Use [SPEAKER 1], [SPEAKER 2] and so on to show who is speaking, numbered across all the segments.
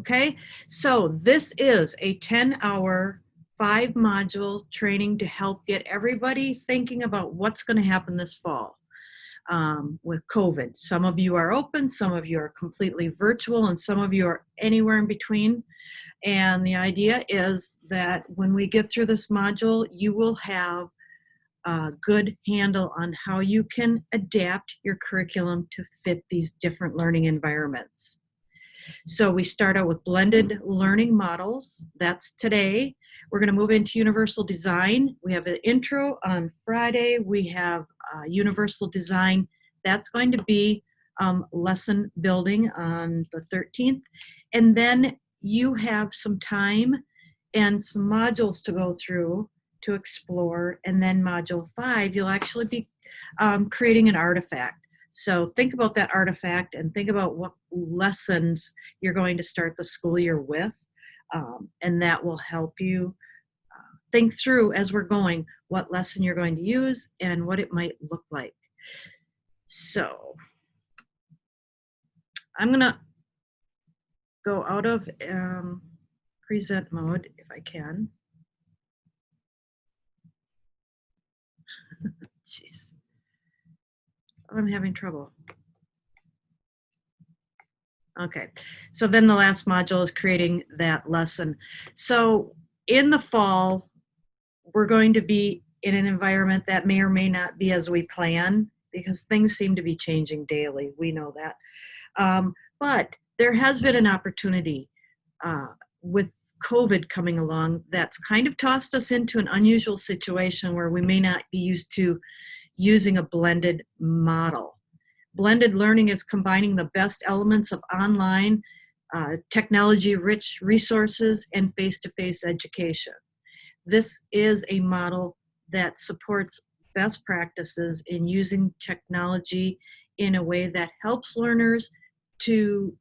[SPEAKER 1] Okay, so this is a 10-hour, 5-module training to help get everybody thinking about what's going to happen this fall with COVID. Some of you are open, some of you are completely virtual, and some of you are anywhere in between. And the idea is that when we get through this module, you will have a good handle on how you can adapt your curriculum to fit these different learning environments. So we start out with blended learning models. That's today. We're going to move into universal design. We have an intro on Friday. We have universal design. That's going to be lesson building on the 13th. And then you have some time and some modules to go through to explore. And then module 5, you'll actually be creating an artifact. So think about that artifact and think about what lessons you're going to start the school year with. And that will help you think through as we're going what lesson you're going to use and what it might look like. So I'm going to go out of present mode if I can. Jeez. I'm having trouble. Okay, so then the last module is creating that lesson. So in the fall, we're going to be in an environment that may or may not be as we plan because things seem to be changing daily. We know that. But there has been an opportunity with COVID coming along that's kind of tossed us into an unusual situation where we may not be used to using a blended model. Blended learning is combining the best elements of online, technology-rich resources and face-to-face education. This is a model that supports best practices in using technology in a way that helps learners to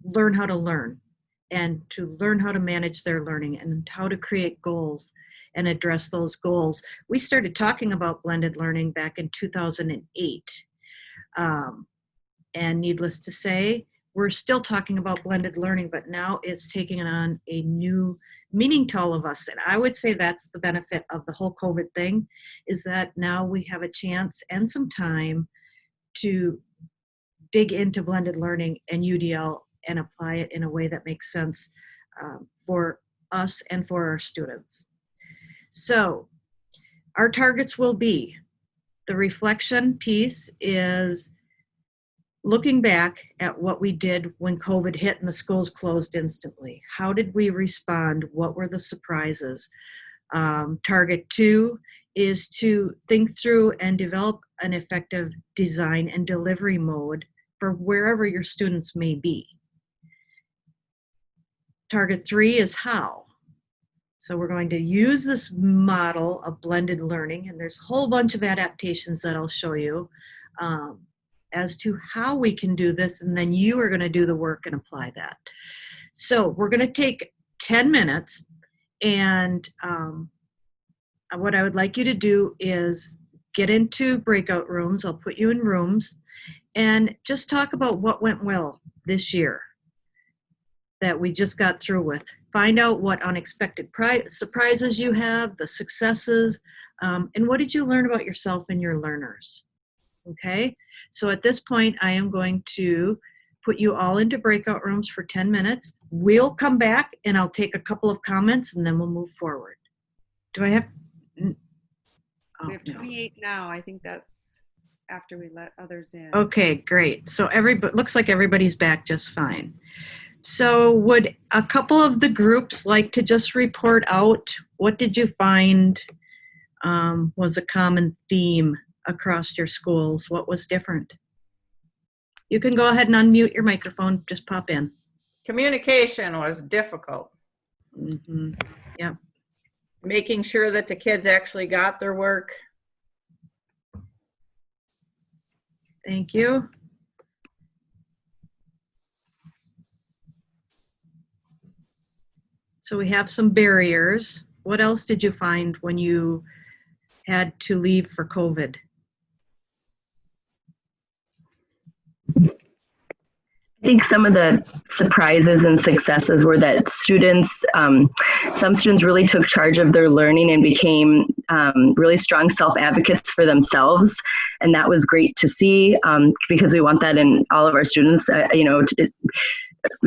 [SPEAKER 1] learn how to learn and to learn how to manage their learning and how to create goals and address those goals. We started talking about blended learning back in 2008. And needless to say, we're still talking about blended learning, but now it's taking on a new meaning to all of us. And I would say that's the benefit of the whole COVID thing, is that now we have a chance and some time to dig into blended learning and UDL and apply it in a way that makes sense for us and for our students. So our targets will be, the reflection piece is looking back at what we did when COVID hit and the schools closed instantly. How did we respond? What were the surprises? Target 2 is to think through and develop an effective design and delivery mode for wherever your students may be. Target 3 is how. So we're going to use this model of blended learning, and there's a whole bunch of adaptations that I'll show you as to how we can do this, and then you are going to do the work and apply that. So we're going to take 10 minutes, and what I would like you to do is get into breakout rooms. I'll put you in rooms, and just talk about what went well this year that we just got through with. Find out what unexpected surprises you have, the successes, and what did you learn about yourself and your learners. Okay, so at this point, I am going to put you all into breakout rooms for 10 minutes. We'll come back and I'll take a couple of comments and then we'll move forward. Do I have?
[SPEAKER 2] We have 28 now. I think that's after we let others in.
[SPEAKER 1] Okay, great. So looks like everybody's back just fine. So would a couple of the groups like to just report out what did you find was a common theme across your schools? What was different? You can go ahead and unmute your microphone, just pop in.
[SPEAKER 3] Communication was difficult.
[SPEAKER 1] Mm-hmm. Yeah.
[SPEAKER 3] Making sure that the kids actually got their work.
[SPEAKER 1] Thank you. So we have some barriers. What else did you find when you had to leave for COVID?
[SPEAKER 4] I think some of the surprises and successes were that students, some students really took charge of their learning and became really strong self-advocates for themselves. And that was great to see, because we want that in all of our students,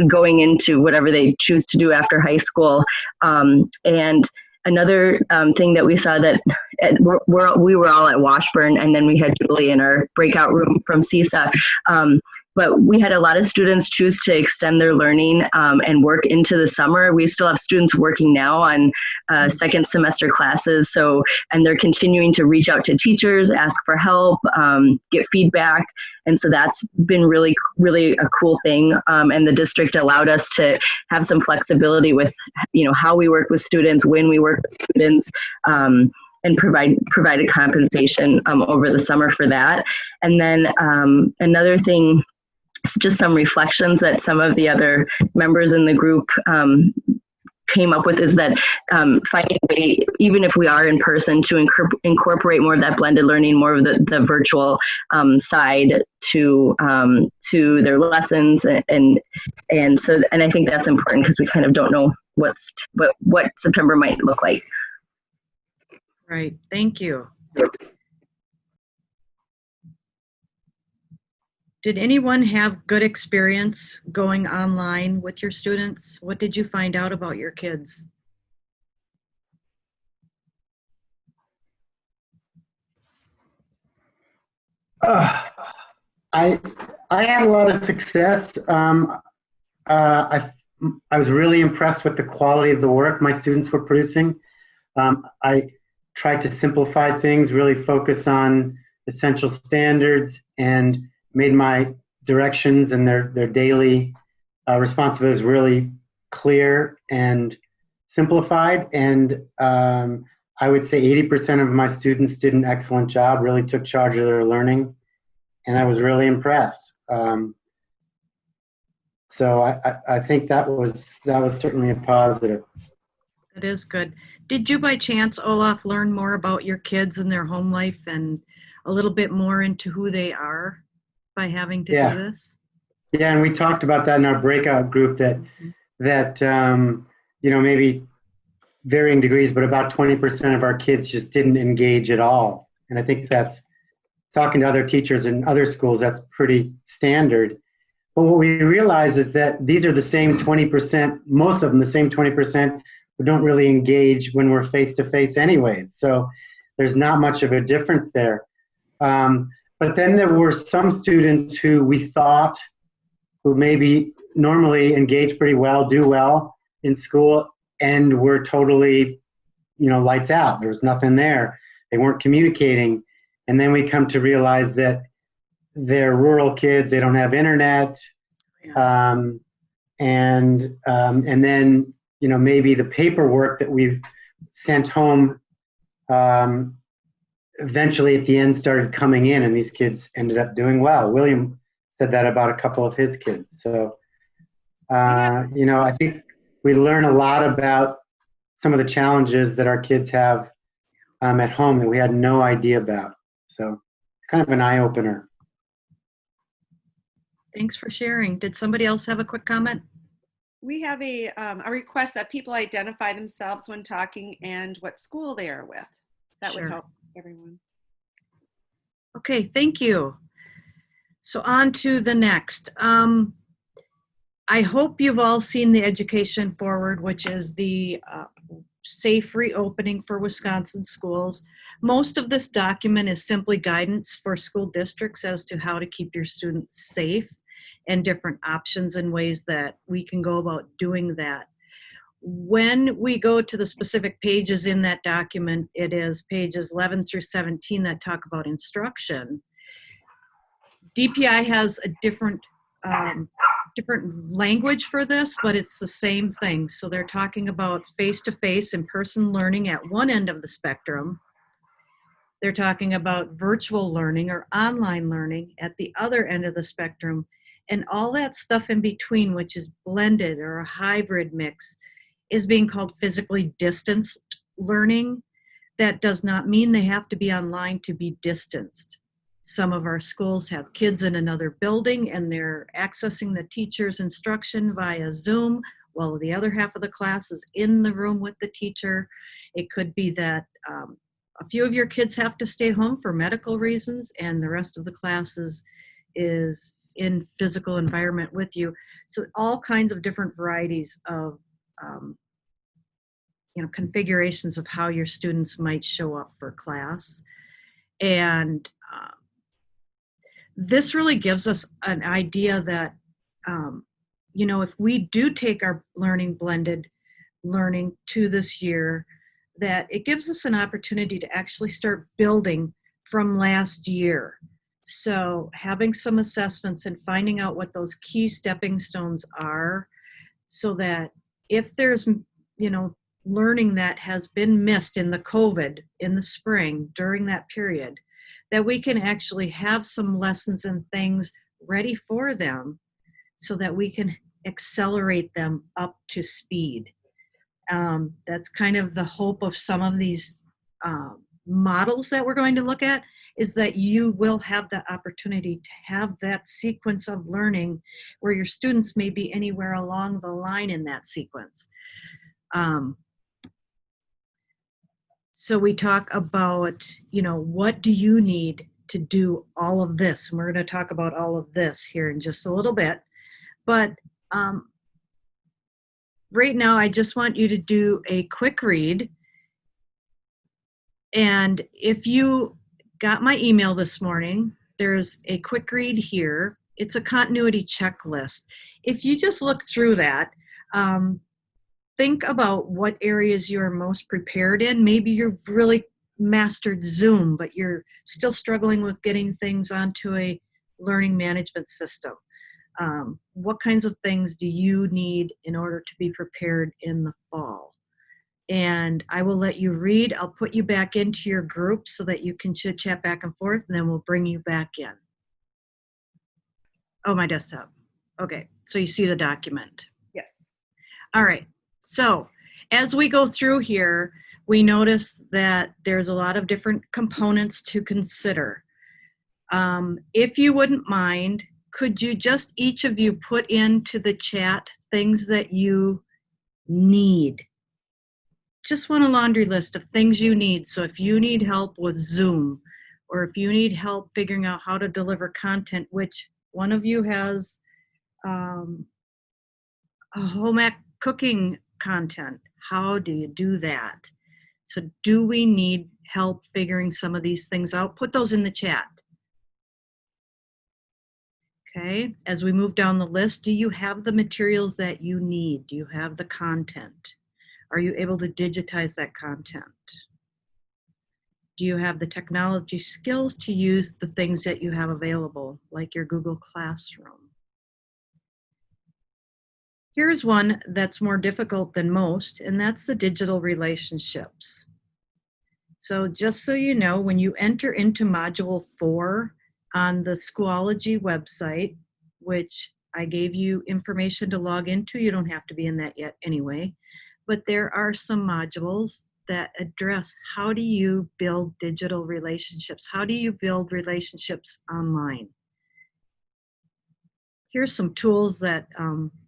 [SPEAKER 4] going into whatever they choose to do after high school. And another thing that we saw that we were all at Washburn, and then we had Julie in our breakout room from CISA. But we had a lot of students choose to extend their learning and work into the summer. We still have students working now on second semester classes. And they're continuing to reach out to teachers, ask for help, get feedback. And so that's been really, really a cool thing. And the district allowed us to have some flexibility with, how we work with students, when we work with students, and provided compensation over the summer for that. And then another thing, just some reflections that some of the other members in the group came up with, is that finding a way, even if we are in person, to incorporate more of that blended learning, more of the virtual side to their lessons, and I think that's important because we kind of don't know what September might look like.
[SPEAKER 1] Right. Thank you. Did anyone have good experience going online with your students? What did you find out about your kids?
[SPEAKER 5] I had a lot of success. I was really impressed with the quality of the work my students were producing. I tried to simplify things, really focus on essential standards, and made my directions and their daily responsibilities really clear and simplified. And I would say 80% of my students did an excellent job, really took charge of their learning, and I was really impressed. So I think that was certainly a positive.
[SPEAKER 1] That is good. Did you by chance, Olaf, learn more about your kids and their home life and a little bit more into who they are by having to do this?
[SPEAKER 5] Yeah, and we talked about that in our breakout group that maybe varying degrees, but about 20% of our kids just didn't engage at all. And I think that's, talking to other teachers in other schools, that's pretty standard. But what we realize is that these are the same 20%, most of them the same 20% who don't really engage when we're face-to-face anyways. So there's not much of a difference there. But then there were some students who we thought who maybe normally engage pretty well, do well in school, and were totally, lights out. There was nothing there. They weren't communicating. And then we come to realize that they're rural kids, they don't have internet. And then, maybe the paperwork that we've sent home eventually at the end started coming in, and these kids ended up doing well. William said that about a couple of his kids. So, I think we learn a lot about some of the challenges that our kids have at home that we had no idea about. So it's kind of an eye-opener.
[SPEAKER 1] Thanks for sharing. Did somebody else have a quick comment?
[SPEAKER 2] We have a request that people identify themselves when talking and what school they are with. That would help everyone.
[SPEAKER 1] Okay, thank you. So on to the next. I hope you've all seen the Education Forward, which is the safe reopening for Wisconsin schools. Most of this document is simply guidance for school districts as to how to keep your students safe and different options and ways that we can go about doing that. When we go to the specific pages in that document, it is pages 11 through 17 that talk about instruction. DPI has a different language for this, but it's the same thing. So they're talking about face-to-face in-person learning at one end of the spectrum. They're talking about virtual learning or online learning at the other end of the spectrum. And all that stuff in between, which is blended or a hybrid mix, is being called physically distanced learning. That does not mean they have to be online to be distanced. Some of our schools have kids in another building and they're accessing the teacher's instruction via Zoom while the other half of the class is in the room with the teacher. It could be that a few of your kids have to stay home for medical reasons and the rest of the class is in physical environment with you. So all kinds of different varieties of configurations of how your students might show up for class. And this really gives us an idea that, if we do take our blended learning to this year, that it gives us an opportunity to actually start building from last year. So having some assessments and finding out what those key stepping stones are, so that if there's, learning that has been missed in the COVID in the spring during that period, that we can actually have some lessons and things ready for them so that we can accelerate them up to speed. That's kind of the hope of some of these models that we're going to look at, is that you will have the opportunity to have that sequence of learning where your students may be anywhere along the line in that sequence. So we talk about, what do you need to do all of this? And we're going to talk about all of this here in just a little bit. But right now, I just want you to do a quick read. And if you got my email this morning, there's a quick read here. It's a continuity checklist. If you just look through that, think about what areas you're most prepared in. Maybe you've really mastered Zoom, but you're still struggling with getting things onto a learning management system. What kinds of things do you need in order to be prepared in the fall? And I will let you read. I'll put you back into your group so that you can chit chat back and forth, and then we'll bring you back in. Oh, my desktop. Okay, so you see the document.
[SPEAKER 2] Yes.
[SPEAKER 1] All right. So as we go through here, we notice that there's a lot of different components to consider. If you wouldn't mind, could you just each of you put into the chat things that you need? Just want a laundry list of things you need. So if you need help with Zoom, or if you need help figuring out how to deliver content, which one of you has a home ec cooking content, how do you do that? So do we need help figuring some of these things out? Put those in the chat. Okay, as we move down the list, do you have the materials that you need? Do you have the content? Are you able to digitize that content? Do you have the technology skills to use the things that you have available, like your Google Classroom? Here's one that's more difficult than most, and that's the digital relationships. So just so you know, when you enter into Module 4 on the Schoology website, which I gave you information to log into, you don't have to be in that yet anyway, but there are some modules that address how do you build digital relationships? How do you build relationships online? Here's some tools that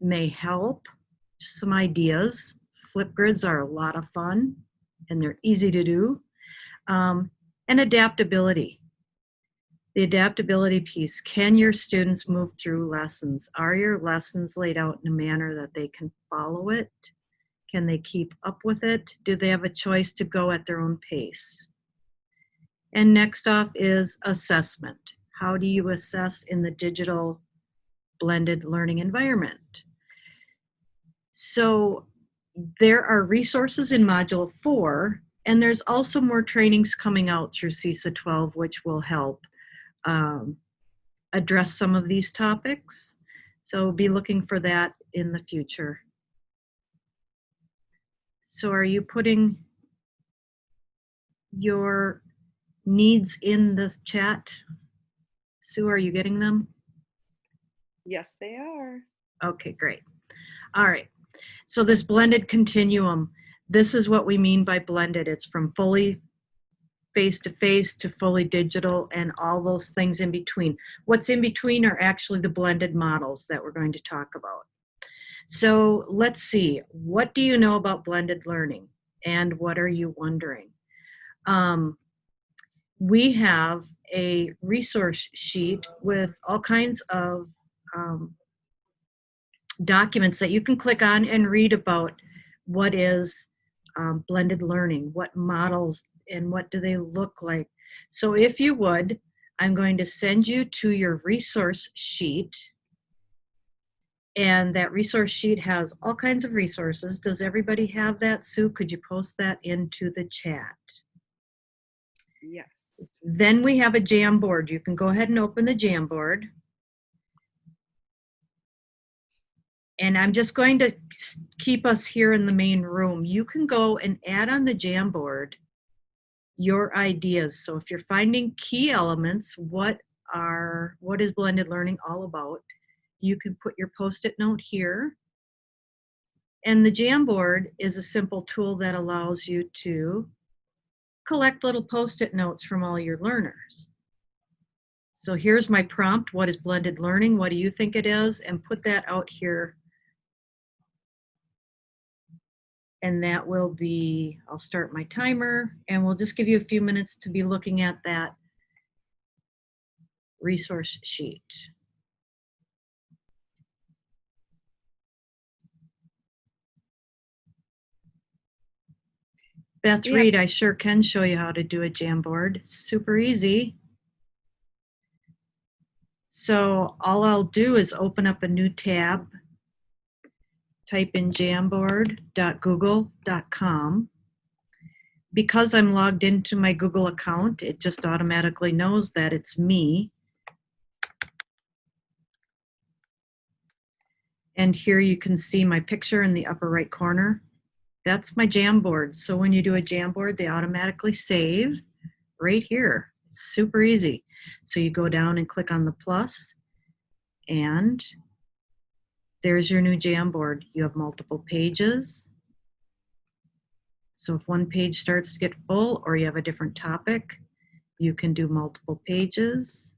[SPEAKER 1] may help, just some ideas. Flipgrids are a lot of fun and they're easy to do. And adaptability. The adaptability piece, can your students move through lessons? Are your lessons laid out in a manner that they can follow it? Can they keep up with it? Do they have a choice to go at their own pace? And next off is assessment. How do you assess in the digital blended learning environment? So there are resources in Module 4, and there's also more trainings coming out through CISA 12, which will help address some of these topics. So be looking for that in the future. So are you putting your needs in the chat? Sue, are you getting them?
[SPEAKER 2] Yes, they are.
[SPEAKER 1] Okay, great. All right. So this blended continuum, this is what we mean by blended. It's from fully face-to-face to fully digital and all those things in between. What's in between are actually the blended models that we're going to talk about. So let's see, what do you know about blended learning and what are you wondering? We have a resource sheet with all kinds of documents that you can click on and read about what is blended learning, what models and what do they look like. So if you would, I'm going to send you to your resource sheet, and that resource sheet has all kinds of resources. Does everybody have that? Sue, could you post that into the chat?
[SPEAKER 2] Yes.
[SPEAKER 1] Then we have a Jamboard. You can go ahead and open the Jamboard. And I'm just going to keep us here in the main room. You can go and add on the Jamboard your ideas. So if you're finding key elements, what is blended learning all about? You can put your Post-it note here. And the Jamboard is a simple tool that allows you to collect little Post-it notes from all your learners. So here's my prompt. What is blended learning? What do you think it is? And put that out here. And that will be, I'll start my timer and we'll just give you a few minutes to be looking at that resource sheet. Beth Reed, I sure can show you how to do a Jamboard. It's super easy. So all I'll do is open up a new tab, type in jamboard.google.com. Because I'm logged into my Google account, it just automatically knows that it's me. And here you can see my picture in the upper right corner. That's my Jamboard. So when you do a Jamboard, they automatically save right here. It's super easy. So you go down and click on the plus, and there's your new Jamboard. You have multiple pages. So if one page starts to get full or you have a different topic, you can do multiple pages.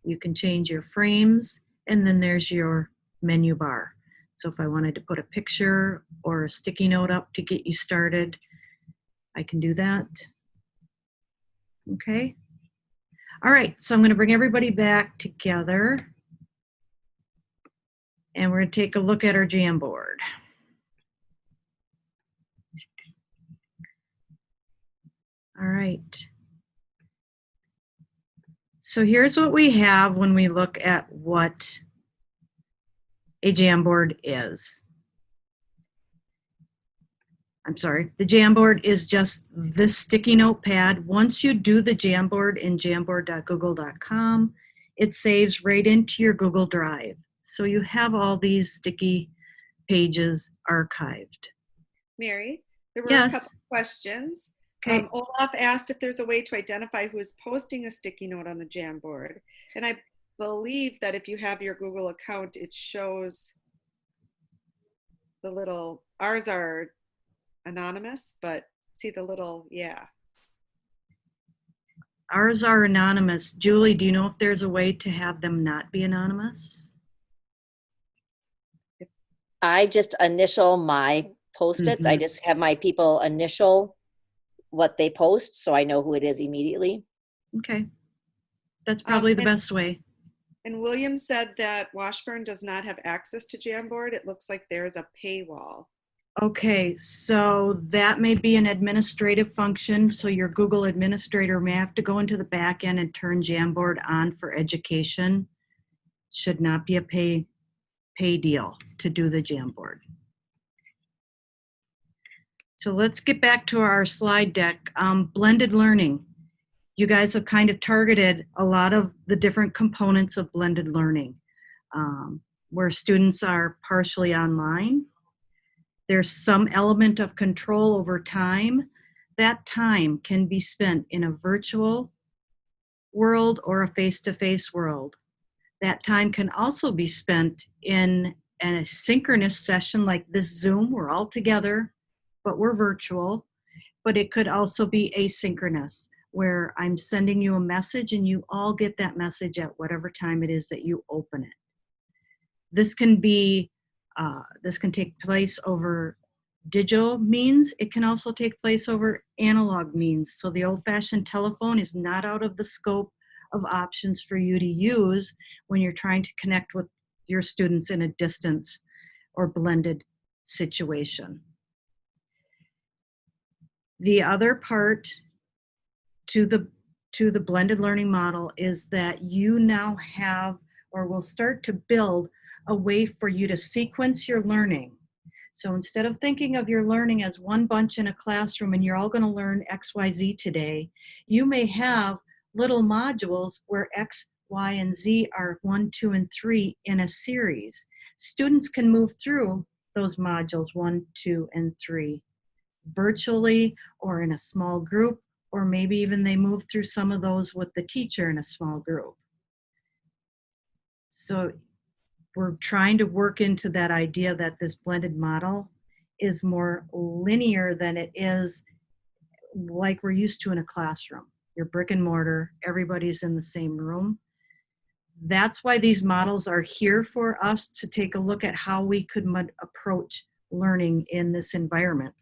[SPEAKER 1] You can change your frames, and then there's your menu bar. So if I wanted to put a picture or a sticky note up to get you started, I can do that. Okay. All right, so I'm going to bring everybody back together and we're going to take a look at our Jamboard. All right. So here's what we have when we look at what a Jamboard is. I'm sorry, the Jamboard is just this sticky notepad. Once you do the Jamboard in jamboard.google.com, it saves right into your Google Drive. So you have all these sticky pages archived.
[SPEAKER 2] Mary, there were
[SPEAKER 1] Yes.
[SPEAKER 2] a couple of questions.
[SPEAKER 1] Okay.
[SPEAKER 2] Olaf asked if there's a way to identify who is posting a sticky note on the Jamboard. And I believe that if you have your Google account, it shows the little, ours are anonymous, but see the little, yeah.
[SPEAKER 1] Ours are anonymous. Julie, do you know if there's a way to have them not be anonymous?
[SPEAKER 6] I just initial my Post-its. I just have my people initial what they post so I know who it is immediately.
[SPEAKER 1] Okay. That's probably the best way.
[SPEAKER 2] And William said that Washburn does not have access to Jamboard. It looks like there's a paywall.
[SPEAKER 1] Okay, so that may be an administrative function. So your Google administrator may have to go into the back end and turn Jamboard on for education. Should not be a pay deal to do the Jamboard. So let's get back to our slide deck. Blended learning. You guys have kind of targeted a lot of the different components of blended learning, where students are partially online. There's some element of control over time. That time can be spent in a virtual world or a face-to-face world. That time can also be spent in a synchronous session like this Zoom. We're all together, but we're virtual. But it could also be asynchronous, where I'm sending you a message and you all get that message at whatever time it is that you open it. This can be, this can take place over digital means. It can also take place over analog means. So the old-fashioned telephone is not out of the scope of options for you to use when you're trying to connect with your students in a distance or blended situation. The other part to the blended learning model is that you now have, or will start to build, a way for you to sequence your learning. So instead of thinking of your learning as one bunch in a classroom and you're all going to learn XYZ today, you may have little modules where X, Y, and Z are 1, 2, and 3 in a series. Students can move through those modules 1, 2, and 3 virtually or in a small group, or maybe even they move through some of those with the teacher in a small group. So we're trying to work into that idea that this blended model is more linear than it is like we're used to in a classroom. Your brick and mortar, everybody's in the same room. That's why these models are here for us to take a look at how we could approach learning in this environment.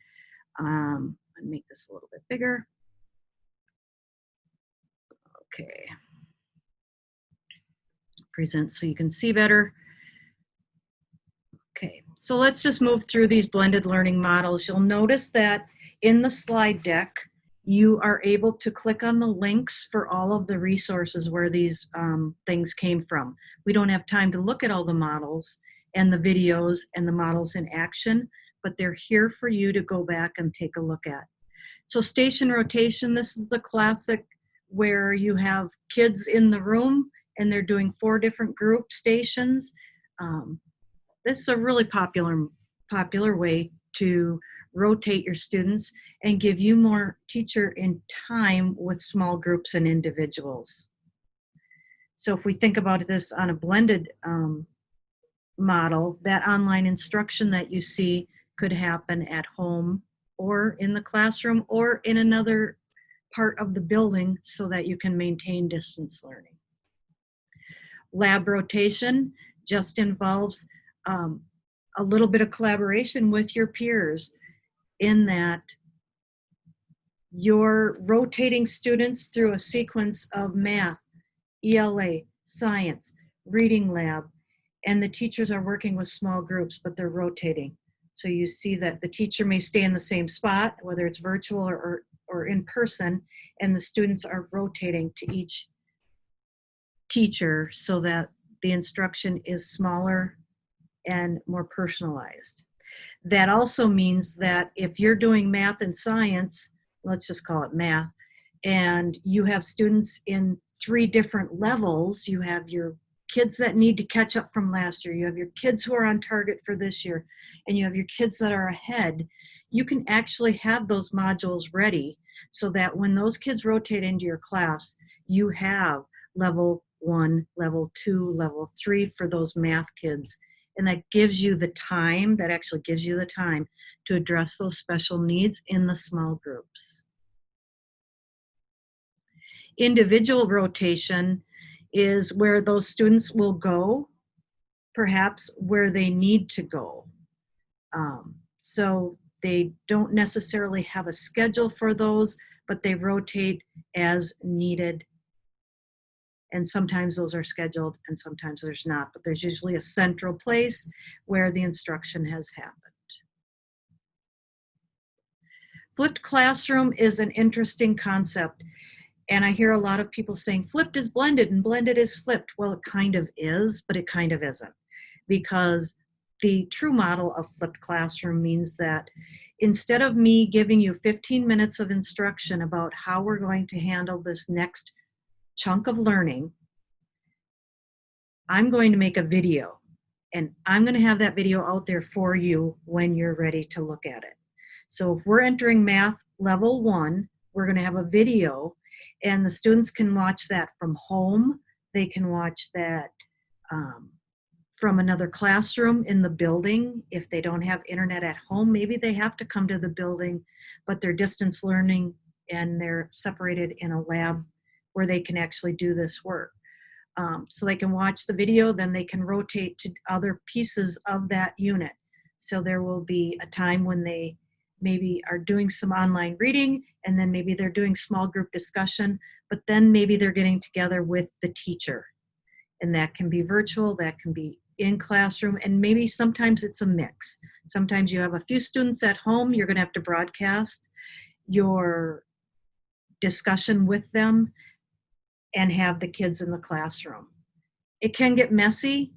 [SPEAKER 1] I'll make this a little bit bigger. Okay. Present so you can see better. Okay, so let's just move through these blended learning models. You'll notice that in the slide deck, you are able to click on the links for all of the resources where these things came from. We don't have time to look at all the models and the videos and the models in action, but they're here for you to go back and take a look at. So station rotation, this is the classic where you have kids in the room and they're doing 4 different group stations. This is a really popular way to rotate your students and give you more teacher in time with small groups and individuals. So if we think about this on a blended model, that online instruction that you see could happen at home or in the classroom or in another part of the building so that you can maintain distance learning. Lab rotation just involves a little bit of collaboration with your peers in that you're rotating students through a sequence of math, ELA, science, reading lab, and the teachers are working with small groups, but they're rotating. So you see that the teacher may stay in the same spot, whether it's virtual or in person, and the students are rotating to each teacher so that the instruction is smaller and more personalized. That also means that if you're doing math and science, let's just call it math, and you have students in 3 different levels, you have your kids that need to catch up from last year, you have your kids who are on target for this year, and you have your kids that are ahead, you can actually have those modules ready so that when those kids rotate into your class, you have level 1, level 2, level 3 for those math kids. And that gives you the time, that actually gives you the time to address those special needs in the small groups. Individual rotation is where those students will go, perhaps where they need to go. So they don't necessarily have a schedule for those, but they rotate as needed. And sometimes those are scheduled and sometimes there's not, but there's usually a central place where the instruction has happened. Flipped classroom is an interesting concept. And I hear a lot of people saying flipped is blended and blended is flipped. Well, it kind of is, but it kind of isn't. Because the true model of flipped classroom means that instead of me giving you 15 minutes of instruction about how we're going to handle this next chunk of learning, I'm going to make a video and I'm going to have that video out there for you when you're ready to look at it. So if we're entering math level 1, we're going to have a video and the students can watch that from home. They can watch that from another classroom in the building. If they don't have internet at home, maybe they have to come to the building, but their distance learning and they're separated in a lab where they can actually do this work. So they can watch the video, then they can rotate to other pieces of that unit. So there will be a time when they maybe are doing some online reading, and then maybe they're doing small group discussion, but then maybe they're getting together with the teacher. And that can be virtual, that can be in classroom, and maybe sometimes it's a mix. Sometimes you have a few students at home, you're gonna have to broadcast your discussion with them and have the kids in the classroom. It can get messy,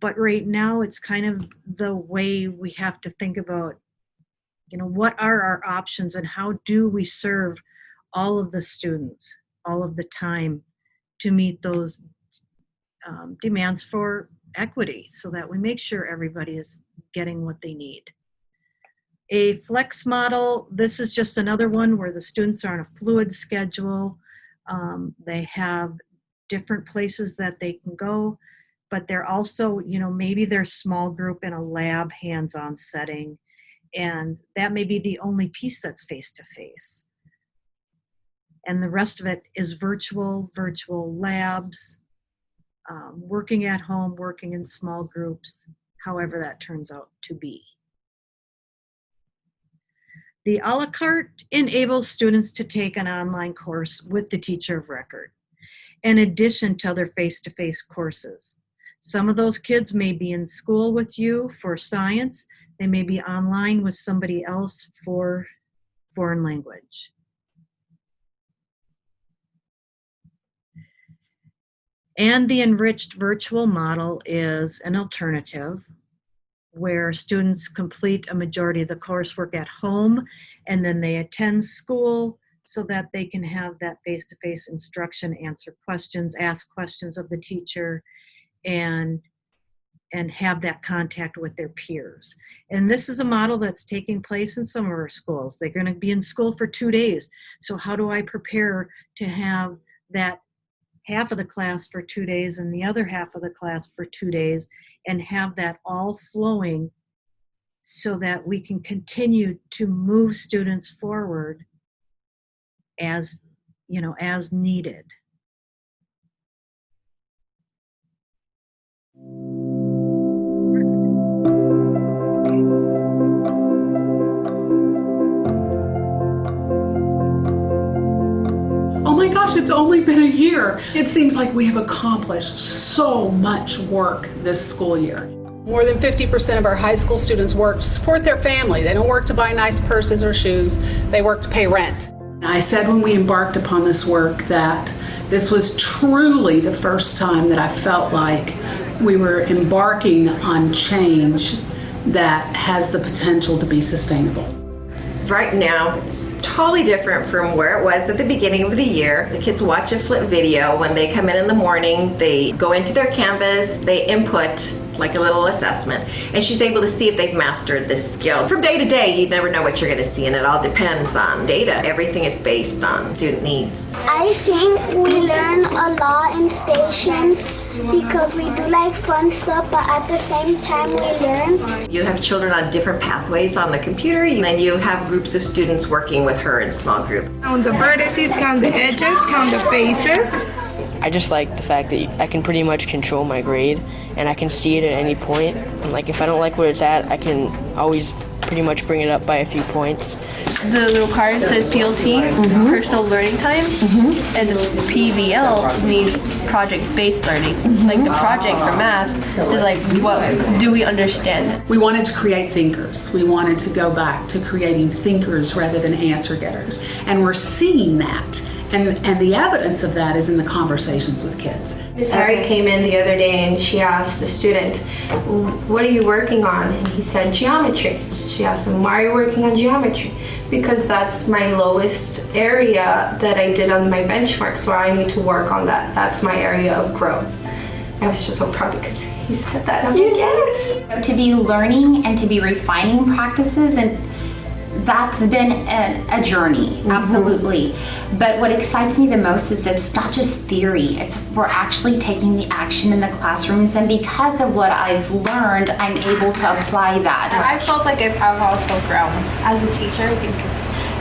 [SPEAKER 1] but right now it's kind of the way we have to think about, you know, what are our options and how do we serve all of the students all of the time to meet those demands for equity, so that we make sure everybody is getting what they need. A flex model, this is just another one where the students are on a fluid schedule. They have different places that they can go, but they're also, you know, maybe they're small group in a lab hands-on setting, and that may be the only piece that's face-to-face. And the rest of it is virtual labs, working at home, working in small groups, however that turns out to be. The a la carte enables students to take an online course with the teacher of record, in addition to other face-to-face courses. Some of those kids may be in school with you for science. They may be online with somebody else for foreign language. And the enriched virtual model is an alternative where students complete a majority of the coursework at home, and then they attend school so that they can have that face-to-face instruction, answer questions, ask questions of the teacher, and have that contact with their peers. And this is a model that's taking place in some of our schools. They're going to be in school for 2 days. So how do I prepare to have that half of the class for 2 days and the other half of the class for 2 days, and have that all flowing so that we can continue to move students forward as, you know, as needed.
[SPEAKER 7] Oh my gosh, it's only been a year. It seems like we have accomplished so much work this school year. More than 50% of our high school students work to support their family. They don't work to buy nice purses or shoes. They work to pay rent. I said when we embarked upon this work that this was truly the first time that I felt like we were embarking on change that has the potential to be sustainable.
[SPEAKER 8] Right now, it's totally different from where it was at the beginning of the year. The kids watch a flip video. When they come in the morning, they go into their Canvas, they input like a little assessment, and she's able to see if they've mastered this skill. From day to day, you never know what you're going to see, and it all depends on data. Everything is based on student needs.
[SPEAKER 9] I think we learn a lot in stations because we do like fun stuff, but at the same time we learn.
[SPEAKER 8] You have children on different pathways on the computer, and then you have groups of students working with her in small group.
[SPEAKER 10] Count the vertices, count the edges, count the faces.
[SPEAKER 11] I just like the fact that I can pretty much control my grade, and I can see it at any point. And like if I don't like where it's at, I can always pretty much bring it up by a few points.
[SPEAKER 12] The little card says PLT, personal learning time, and the PBL means project-based learning. Like the project for math is like, what do we understand it?
[SPEAKER 7] We wanted to create thinkers. We wanted to go back to creating thinkers rather than answer getters. And we're seeing that. And the evidence of that is in the conversations with kids.
[SPEAKER 13] Ms. Harry came in the other day and she asked the student, what are you working on? And he said geometry. She asked him, why are you working on geometry? Because that's my lowest area that I did on my benchmark, so I need to work on that. That's my area of growth. I was just so proud because he said that. I'm like, yes.
[SPEAKER 14] To be learning and to be refining practices, and that's been a journey, absolutely. But what excites me the most is that it's not just theory, we're actually taking the action in the classrooms, and because of what I've learned, I'm able to apply that.
[SPEAKER 12] I felt like I've also grown as a teacher. I think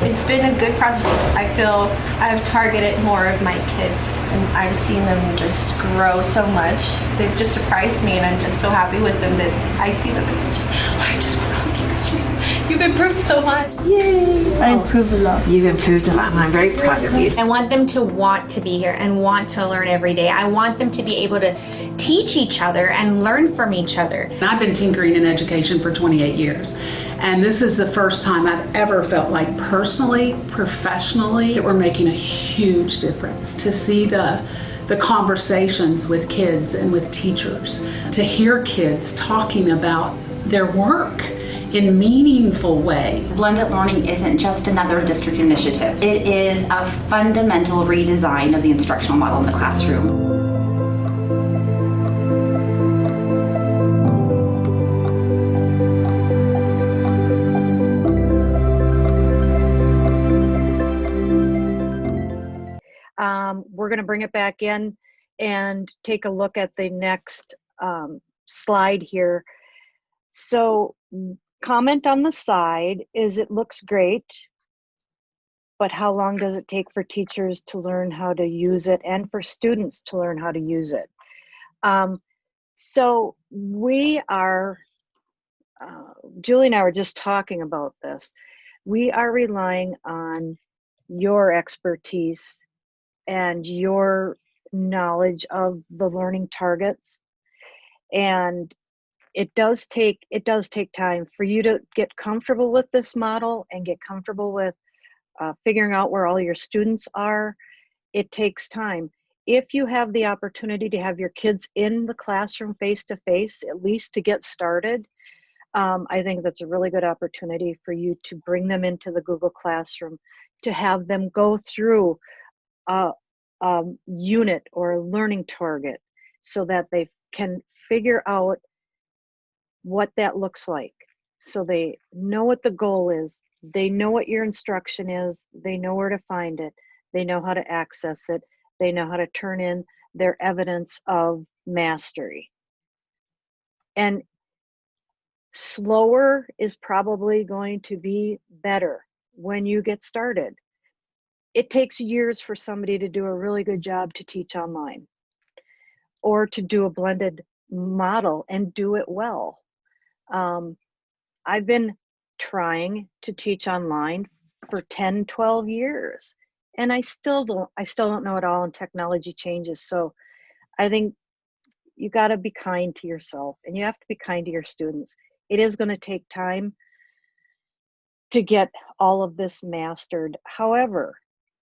[SPEAKER 12] It's been a good process. I feel I've targeted more of my kids, and I've seen them just grow so much. They've just surprised me, and I'm just so happy with them that I see them and I just want to hug you because you've improved so much. Yay! I improved a lot.
[SPEAKER 15] You've improved a lot, and I'm very proud of you.
[SPEAKER 16] I want them to want to be here and want to learn every day. I want them to be able to teach each other and learn from each other.
[SPEAKER 7] I've been tinkering in education for 28 years, and this is the first time I've ever felt like personally, professionally, that we're making a huge difference. To see the conversations with kids and with teachers, to hear kids talking about their work in meaningful way.
[SPEAKER 14] Blended learning isn't just another district initiative. It is a fundamental redesign of the instructional model in the classroom.
[SPEAKER 1] We're going to bring it back in and take a look at the next slide here. So comment on the side is it looks great, but how long does it take for teachers to learn how to use it and for students to learn how to use it? So we are, Julie and I were just talking about this. We are relying on your expertise and your knowledge of the learning targets. And it does take time for you to get comfortable with this model and get comfortable with figuring out where all your students are. It takes time. If you have the opportunity to have your kids in the classroom face to face, at least to get started, I think that's a really good opportunity for you to bring them into the Google Classroom, to have them go through a unit or a learning target so that they can figure out what that looks like. So they know what the goal is, they know what your instruction is, they know where to find it, they know how to access it, they know how to turn in their evidence of mastery. And slower is probably going to be better when you get started. It takes years for somebody to do a really good job to teach online or to do a blended model and do it well. I've been trying to teach online for 10, 12 years, and I still don't know it all, and technology changes. So I think you got to be kind to yourself, and you have to be kind to your students. It is going to take time to get all of this mastered. However,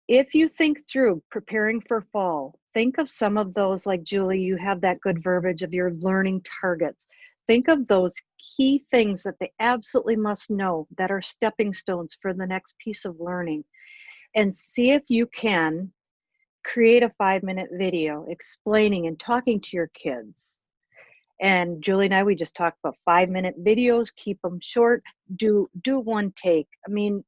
[SPEAKER 1] if you think through preparing for fall, think of some of those, like Julie, you have that good verbiage of your learning targets. Think of those key things that they absolutely must know that are stepping stones for the next piece of learning, and see if you can create a 5-minute video explaining and talking to your kids. And Julie and I, we just talked about 5-minute videos, keep them short, do one take. I mean,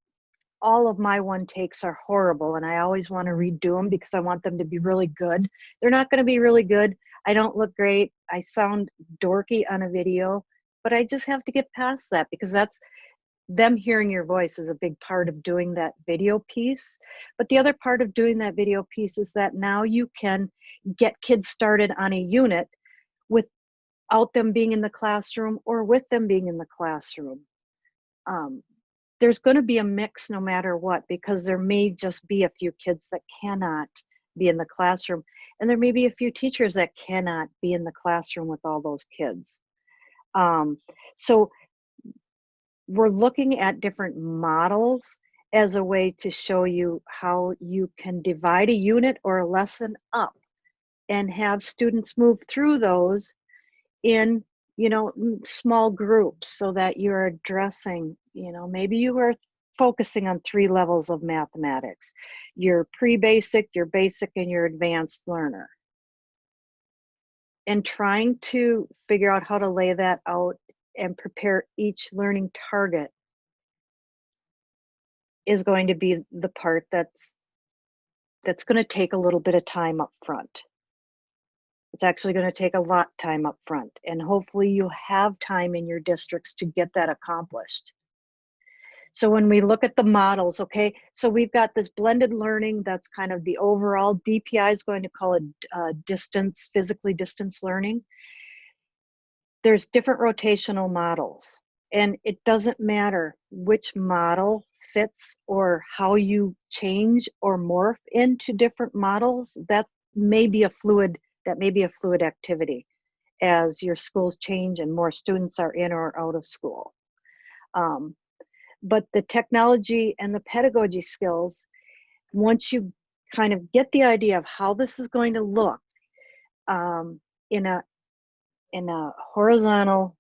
[SPEAKER 1] all of my one takes are horrible, and I always want to redo them because I want them to be really good. They're not going to be really good. I don't look great. I sound dorky on a video, but I just have to get past that because that's them hearing your voice is a big part of doing that video piece. But the other part of doing that video piece is that now you can get kids started on a unit without them being in the classroom or with them being in the classroom. There's going to be a mix no matter what, because there may just be a few kids that cannot be in the classroom, and there may be a few teachers that cannot be in the classroom with all those kids. So we're looking at different models as a way to show you how you can divide a unit or a lesson up and have students move through those in, small groups, so that you're addressing, maybe you are focusing on 3 levels of mathematics: your pre-basic, your basic, and your advanced learner. And trying to figure out how to lay that out and prepare each learning target is going to be the part that's going to take a little bit of time up front. It's actually going to take a lot of time up front, and hopefully you have time in your districts to get that accomplished. So when we look at the models, okay, so we've got this blended learning, that's kind of the overall. DPI is going to call it physically distance learning. There's different rotational models, and it doesn't matter which model fits or how you change or morph into different models. That may be a fluid activity as your schools change and more students are in or out of school. But the technology and the pedagogy skills, once you kind of get the idea of how this is going to look in a horizontal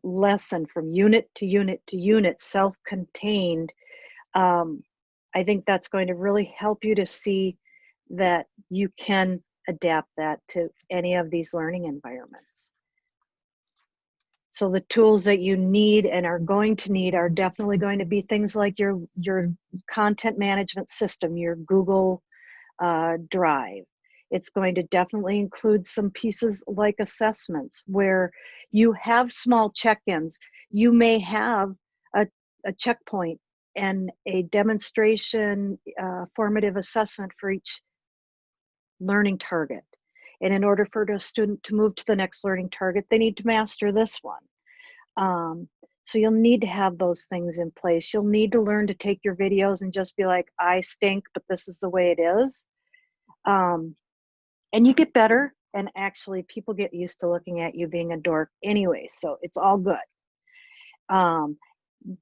[SPEAKER 1] lesson from unit to unit to unit, self-contained, I think that's going to really help you to see that you can adapt that to any of these learning environments. So the tools that you need and are going to need are definitely going to be things like your content management system, your Google Drive. It's going to definitely include some pieces like assessments where you have small check-ins. You may have a checkpoint and a demonstration formative assessment for each learning target. And in order for a student to move to the next learning target, they need to master this one. So you'll need to have those things in place. You'll need to learn to take your videos and just be like, I stink, but this is the way it is. And you get better, and actually people get used to looking at you being a dork anyway, so it's all good.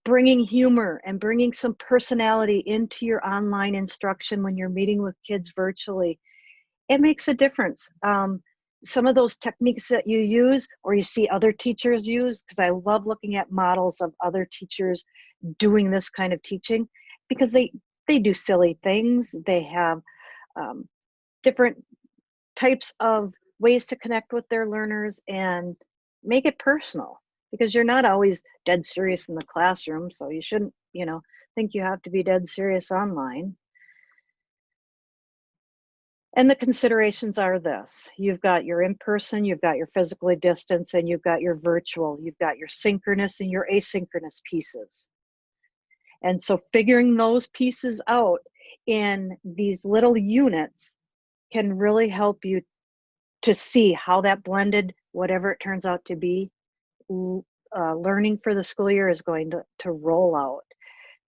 [SPEAKER 1] Bringing humor and bringing some personality into your online instruction when you're meeting with kids virtually, it makes a difference. Some of those techniques that you use or you see other teachers use, because I love looking at models of other teachers doing this kind of teaching, because they do silly things. They have different types of ways to connect with their learners and make it personal, because you're not always dead serious in the classroom, so you shouldn't, think you have to be dead serious online. And the considerations are this: you've got your in-person, you've got your physically distance, and you've got your virtual, you've got your synchronous and your asynchronous pieces. And so figuring those pieces out in these little units can really help you to see how that blended, whatever it turns out to be, learning for the school year is going to roll out.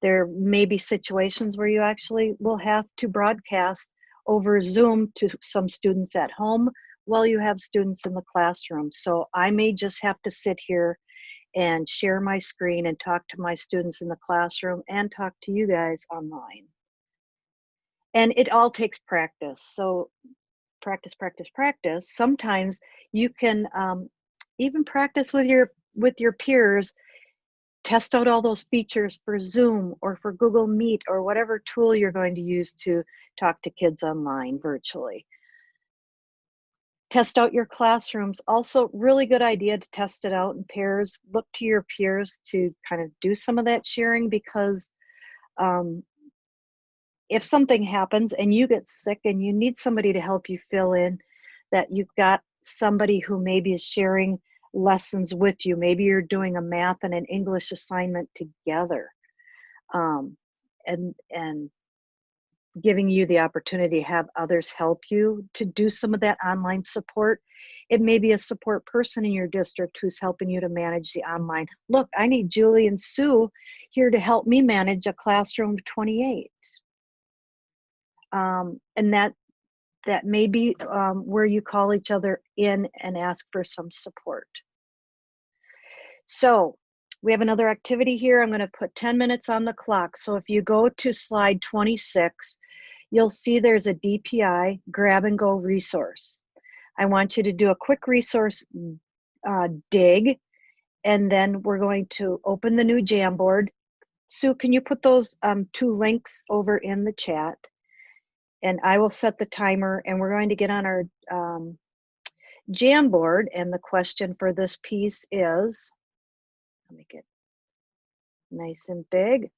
[SPEAKER 1] There may be situations where you actually will have to broadcast over Zoom to some students at home while you have students in the classroom. So I may just have to sit here and share my screen and talk to my students in the classroom and talk to you guys online. And it all takes practice. So practice, practice, practice. Sometimes you can even practice with your peers, test out all those features for Zoom or for Google Meet or whatever tool you're going to use to talk to kids online virtually. Test out your classrooms. Also, really good idea to test it out in pairs. Look to your peers to kind of do some of that sharing, because if something happens and you get sick and you need somebody to help you fill in, that you've got somebody who maybe is sharing lessons with you. Maybe you're doing a math and an English assignment together, and giving you the opportunity to have others help you to do some of that online support. It may be a support person in your district who's helping you to manage the online. Look, I need Julie and Sue here to help me manage a classroom of 28. And that may be where you call each other in and ask for some support. So we have another activity here. I'm going to put 10 minutes on the clock. So if you go to slide 26, you'll see there's a DPI grab and go resource. I want you to do a quick resource dig, and then we're going to open the new Jamboard. Sue, can you put those 2 links over in the chat? And I will set the timer, and we're going to get on our Jamboard. And the question for this piece is, I'll make it nice and big.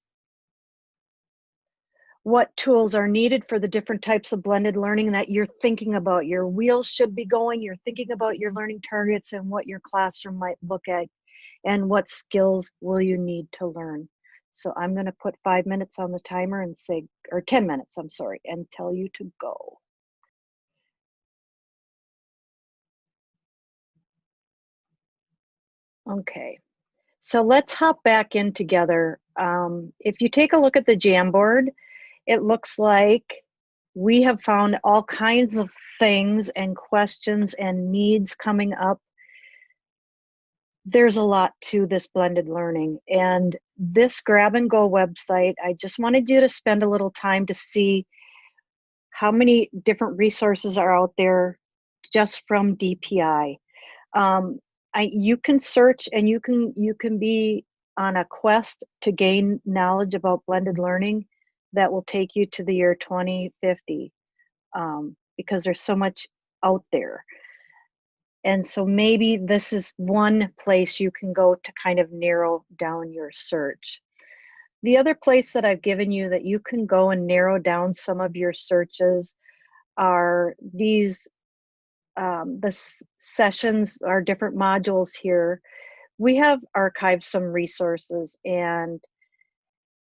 [SPEAKER 1] What tools are needed for the different types of blended learning that you're thinking about? Your wheels should be going. You're thinking about your learning targets and what your classroom might look at, and what skills will you need to learn.
[SPEAKER 17] So I'm going to put 5 minutes on the timer and say, or 10 minutes, I'm sorry, and tell you to go. Okay, so let's hop back in together. If you take a look at the Jamboard, it looks like we have found all kinds of things and questions and needs coming up. There's a lot to this blended learning, and this grab and go website, I just wanted you to spend a little time to see how many different resources are out there just from DPI. You can search, and you can be on a quest to gain knowledge about blended learning that will take you to the year 2050, because there's so much out there. And so maybe this is one place you can go to kind of narrow down your search. The other place that I've given you that you can go and narrow down some of your searches are these, sessions, our different modules here. We have archived some resources, and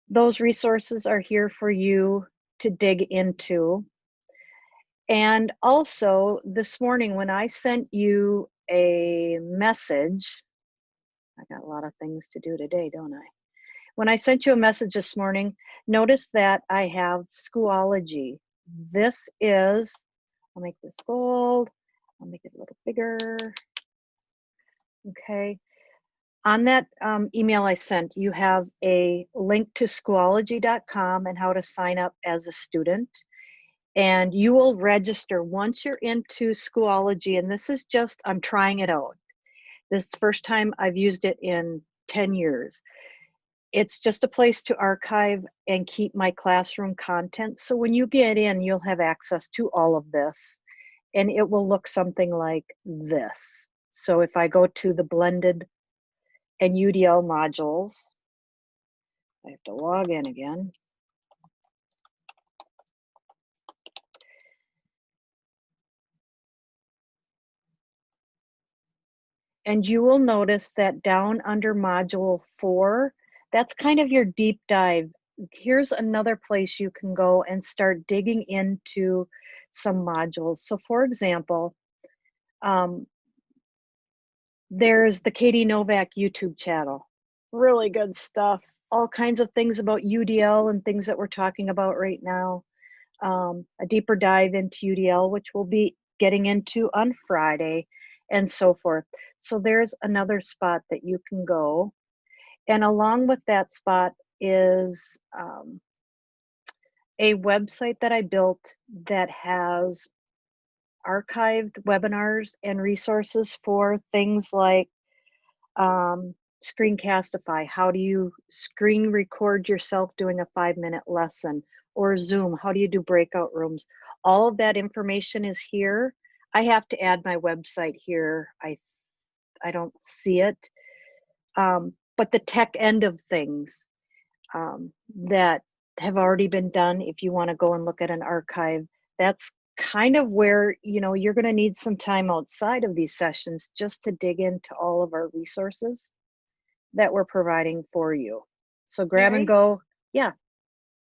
[SPEAKER 17] those resources are here for you to dig into. And also this morning when I sent you a message, I got a lot of things to do today, don't I? When I sent you a message this morning, notice that I have Schoology. This is, I'll make this bold, I'll make it a little bigger. Okay. On that email I sent, you have a link to Schoology.com and how to sign up as a student. And you will register once you're into Schoology, and this is just, I'm trying it out. This is the first time I've used it in 10 years. It's just a place to archive and keep my classroom content. So when you get in, you'll have access to all of this, and it will look something like this. So if I go to the blended and UDL modules, I have to log in again. And you will notice that down under module 4, that's kind of your deep dive. Here's another place you can go and start digging into some modules. So for example, there's the Katie Novak YouTube channel. Really good stuff. All kinds of things about UDL and things that we're talking about right now. A deeper dive into UDL, which we'll be getting into on Friday, and so forth. So there's another spot that you can go. And along with that spot is a website that I built that has archived webinars and resources for things like Screencastify. How do you screen record yourself doing a 5-minute lesson? Or Zoom, how do you do breakout rooms? All of that information is here. I have to add my website here. I don't see it. But the tech end of things that have already been done, if you want to go and look at an archive, that's kind of where, you know, you're going to need some time outside of these sessions just to dig into all of our resources that we're providing for you. So grab and go. Yeah.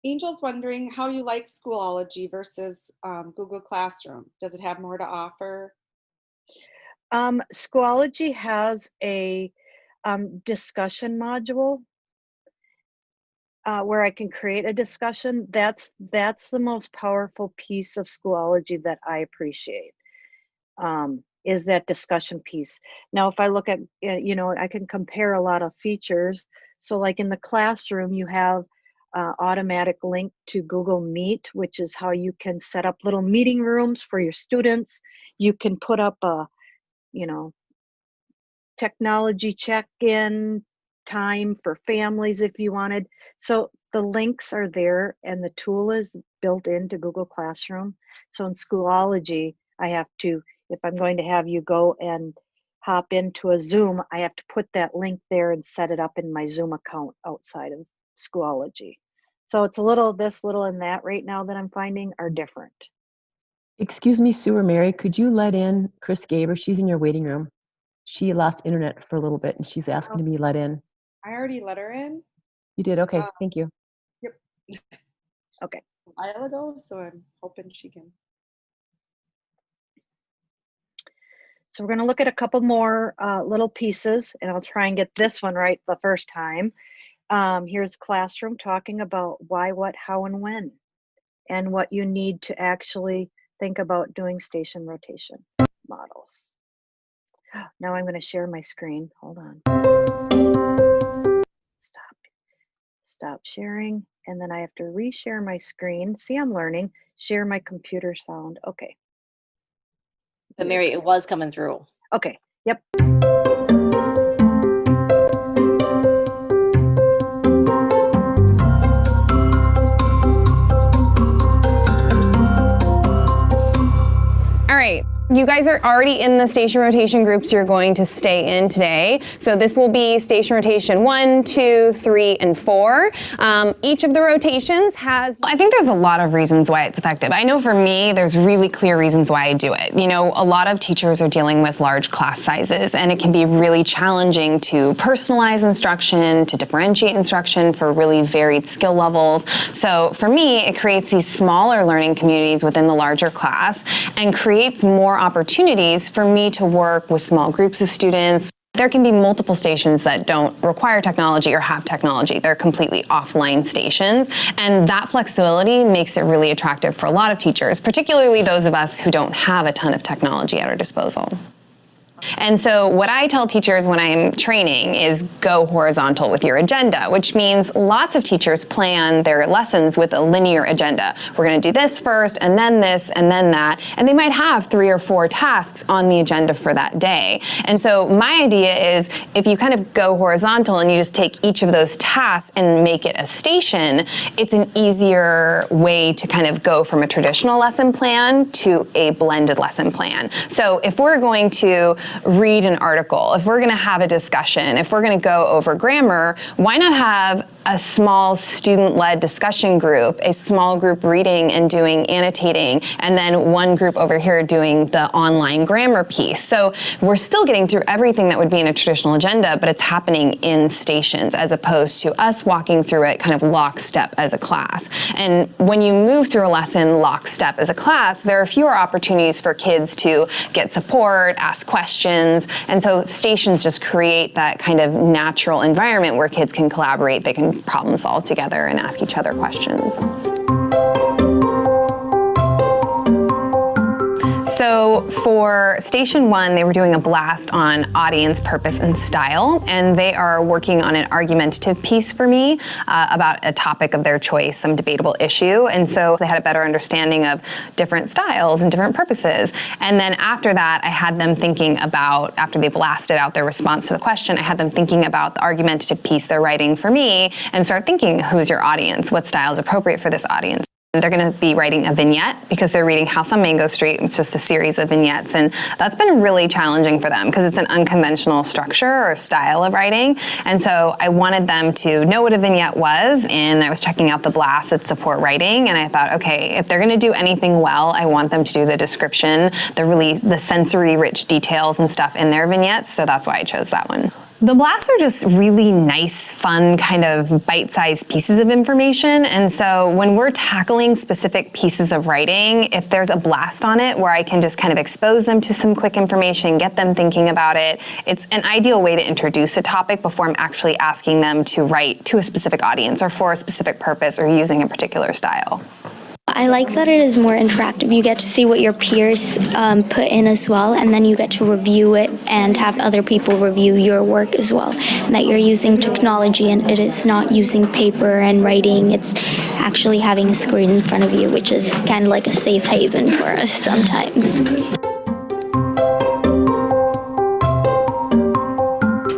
[SPEAKER 2] Angel's wondering how you like Schoology versus Google Classroom. Does it have more to offer?
[SPEAKER 17] Schoology has a discussion module where I can create a discussion. That's the most powerful piece of Schoology that I appreciate, is that discussion piece. Now, if I look at, you know, I can compare a lot of features. So like in the classroom, you have automatic link to Google Meet, which is how you can set up little meeting rooms for your students. You can put up a, you know, technology check-in time for families if you wanted. So the links are there, and the tool is built into Google Classroom. So in Schoology, I have to, if I'm going to have you go and hop into a Zoom, I have to put that link there and set it up in my Zoom account outside of Schoology. So it's a little this, little, and that right now that I'm finding are different.
[SPEAKER 18] Excuse me, Sue or Mary, could you let in Chris Gaber? She's in your waiting room. She lost internet for a little bit and she's asking to be let in.
[SPEAKER 2] I already let her in.
[SPEAKER 18] You did? Okay, thank you.
[SPEAKER 2] Yep.
[SPEAKER 17] Okay.
[SPEAKER 2] A while ago, so I'm hoping she can.
[SPEAKER 17] So we're going to look at a couple more little pieces, and I'll try and get this one right the first time. Here's Classroom talking about why, what, how, and when, and what you need to actually think about doing station rotation models. Now I'm going to share my screen. Hold on. Stop sharing, and then I have to reshare my screen. See, I'm learning. Share my computer sound. Okay.
[SPEAKER 6] But Mary, it was coming through.
[SPEAKER 17] Okay. Yep.
[SPEAKER 19] All right. You guys are already in the station rotation groups you're going to stay in today. So this will be station rotation 1, 2, 3, and 4. Each of the rotations has, I think there's a lot of reasons why it's effective. I know for me, there's really clear reasons why I do it. You know, a lot of teachers are dealing with large class sizes, and it can be really challenging to personalize instruction, to differentiate instruction for really varied skill levels. So for me, it creates these smaller learning communities within the larger class and creates more opportunities for me to work with small groups of students. There can be multiple stations that don't require technology or have technology. They're completely offline stations, and that flexibility makes it really attractive for a lot of teachers, particularly those of us who don't have a ton of technology at our disposal. And so what I tell teachers when I'm training is go horizontal with your agenda, which means lots of teachers plan their lessons with a linear agenda. We're going to do this first, and then this, and then that. And they might have 3 or 4 tasks on the agenda for that day. And so my idea is if you kind of go horizontal and you just take each of those tasks and make it a station, it's an easier way to kind of go from a traditional lesson plan to a blended lesson plan. So if we're going to read an article, if we're going to have a discussion, if we're going to go over grammar, why not have a small student-led discussion group, a small group reading and doing annotating, and then one group over here doing the online grammar piece. So we're still getting through everything that would be in a traditional agenda, but it's happening in stations as opposed to us walking through it kind of lockstep as a class. And when you move through a lesson lockstep as a class, there are fewer opportunities for kids to get support, ask questions, and so stations just create that kind of natural environment where kids can collaborate, they can problem solve together and ask each other questions. So for Station 1, they were doing a blast on audience, purpose, and style, and they are working on an argumentative piece for me about a topic of their choice, some debatable issue, and so they had a better understanding of different styles and different purposes. And then after that, I had them thinking about, after they blasted out their response to the question, I had them thinking about the argumentative piece they're writing for me and start thinking, who's your audience? What style is appropriate for this audience? They're going to be writing a vignette because they're reading House on Mango Street. It's just a series of vignettes, and that's been really challenging for them because it's an unconventional structure or style of writing. And so I wanted them to know what a vignette was, and I was checking out the blasts that support writing, and I thought, okay, if they're going to do anything well, I want them to do the description, the sensory-rich details and stuff in their vignettes, so that's why I chose that one. The blasts are just really nice, fun, kind of bite-sized pieces of information. And so when we're tackling specific pieces of writing, if there's a blast on it where I can just kind of expose them to some quick information, get them thinking about it, it's an ideal way to introduce a topic before I'm actually asking them to write to a specific audience or for a specific purpose or using a particular style.
[SPEAKER 20] I like that it is more interactive. You get to see what your peers put in as well, and then you get to review it and have other people review your work as well. And that you're using technology and it is not using paper and writing, it's actually having a screen in front of you, which is kind of like a safe haven for us sometimes.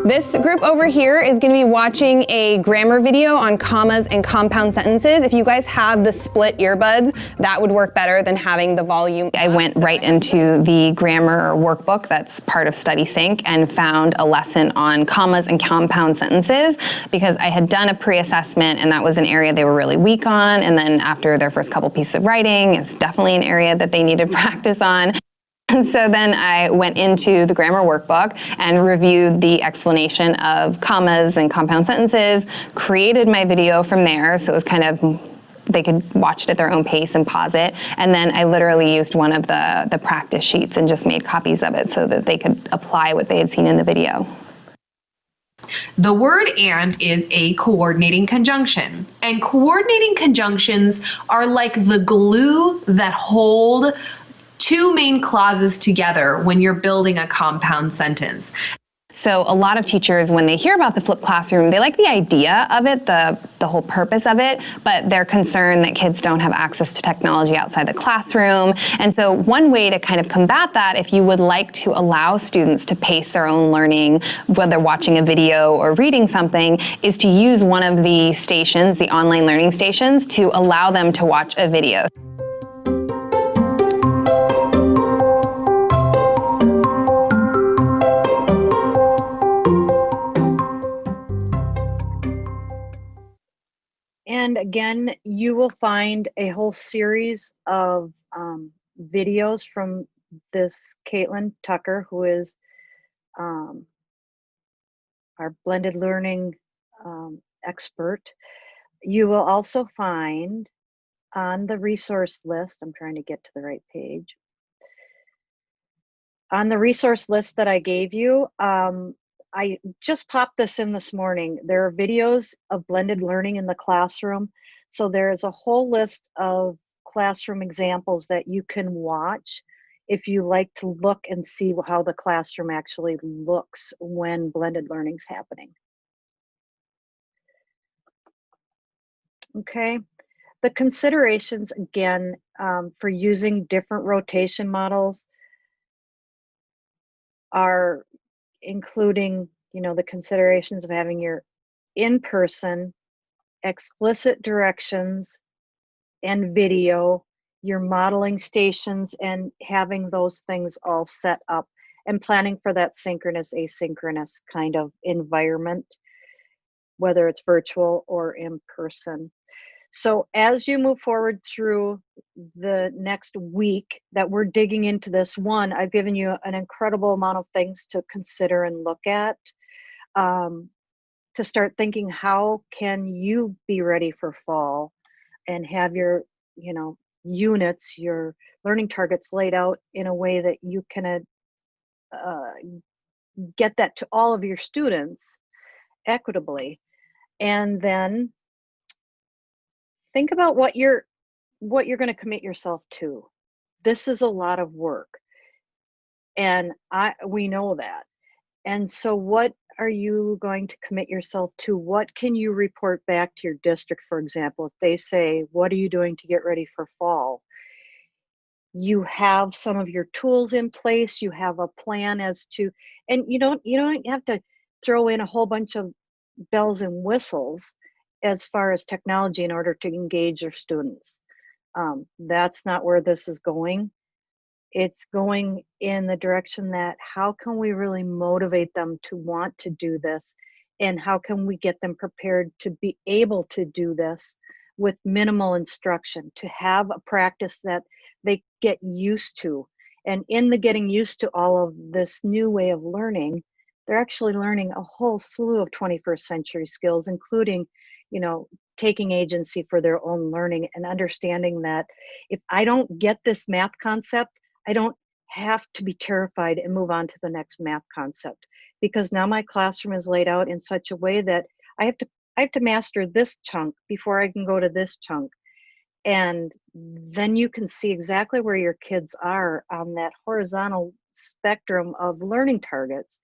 [SPEAKER 19] This group over here is going to be watching a grammar video on commas and compound sentences. If you guys have the split earbuds, that would work better than having the volume. I went right into the grammar workbook that's part of Study Sync and found a lesson on commas and compound sentences because I had done a pre-assessment and that was an area they were really weak on. And then after their first couple pieces of writing, it's definitely an area that they needed practice on. So then I went into the grammar workbook and reviewed the explanation of commas and compound sentences, created my video from there, so it was kind of, they could watch it at their own pace and pause it, and then I literally used one of the practice sheets and just made copies of it so that they could apply what they had seen in the video.
[SPEAKER 21] The word and is a coordinating conjunction. And coordinating conjunctions are like the glue that hold two main clauses together when you're building a compound sentence.
[SPEAKER 19] So a lot of teachers, when they hear about the flipped classroom, they like the idea of it, the whole purpose of it, but they're concerned that kids don't have access to technology outside the classroom. And so one way to kind of combat that, if you would like to allow students to pace their own learning, whether watching a video or reading something, is to use one of the stations, the online learning stations, to allow them to watch a video.
[SPEAKER 17] And again, you will find a whole series of videos from this Caitlin Tucker, who is our blended learning expert. You will also find on the resource list, I'm trying to get to the right page. On the resource list that I gave you, I just popped this in this morning. There are videos of blended learning in the classroom. So there's a whole list of classroom examples that you can watch if you like to look and see how the classroom actually looks when blended learning's happening. Okay, the considerations again for using different rotation models are including, you know, the considerations of having your in-person explicit directions and video, your modeling stations, and having those things all set up and planning for that synchronous, asynchronous kind of environment, whether it's virtual or in person. So as you move forward through the next week that we're digging into this one, I've given you an incredible amount of things to consider and look at, to start thinking, how can you be ready for fall and have your, you know, units, your learning targets laid out in a way that you can get that to all of your students equitably. And then think about what you're going to commit yourself to. This is a lot of work, and we know that. And so what are you going to commit yourself to? What can you report back to your district, for example, if they say, what are you doing to get ready for fall? You have some of your tools in place, you have a plan as to, and you don't have to throw in a whole bunch of bells and whistles as far as technology in order to engage your students. That's not where this is going. It's going in the direction that how can we really motivate them to want to do this, and how can we get them prepared to be able to do this with minimal instruction, to have a practice that they get used to. And in the getting used to all of this new way of learning, they're actually learning a whole slew of 21st century skills, including, you know, taking agency for their own learning and understanding that if I don't get this math concept, I don't have to be terrified and move on to the next math concept, because now my classroom is laid out in such a way that I have to master this chunk before I can go to this chunk. And then you can see exactly where your kids are on that horizontal spectrum of learning targets,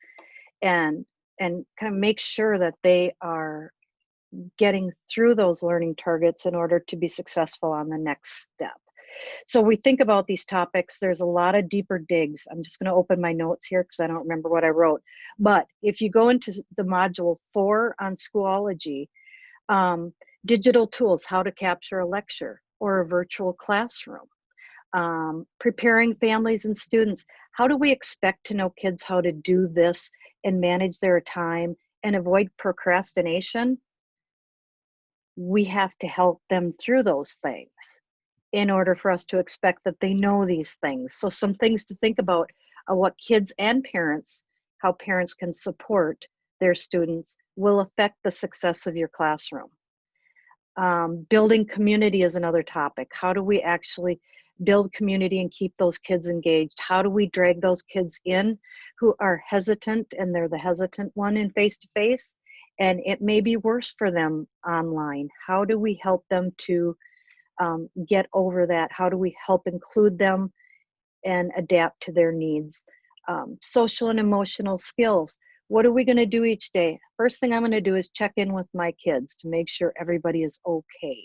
[SPEAKER 17] and kind of make sure that they are getting through those learning targets in order to be successful on the next step. So we think about these topics, there's a lot of deeper digs. I'm just going to open my notes here because I don't remember what I wrote. But if you go into the module 4 on Schoology, digital tools, how to capture a lecture or a virtual classroom, preparing families and students. How do we expect to know kids how to do this and manage their time and avoid procrastination? We have to help them through those things. in order for us to expect that they know these things. So some things to think about are what kids and parents, how parents can support their students will affect the success of your classroom. Building community is another topic. How do we actually build community and keep those kids engaged? How do we drag those kids in who are hesitant, and they're the hesitant one in face-to-face, and it may be worse for them online? How do we help them to get over that? How do we help include them and adapt to their needs? Social and emotional skills. What are we going to do each day? First thing I'm going to do is check in with my kids to make sure everybody is okay.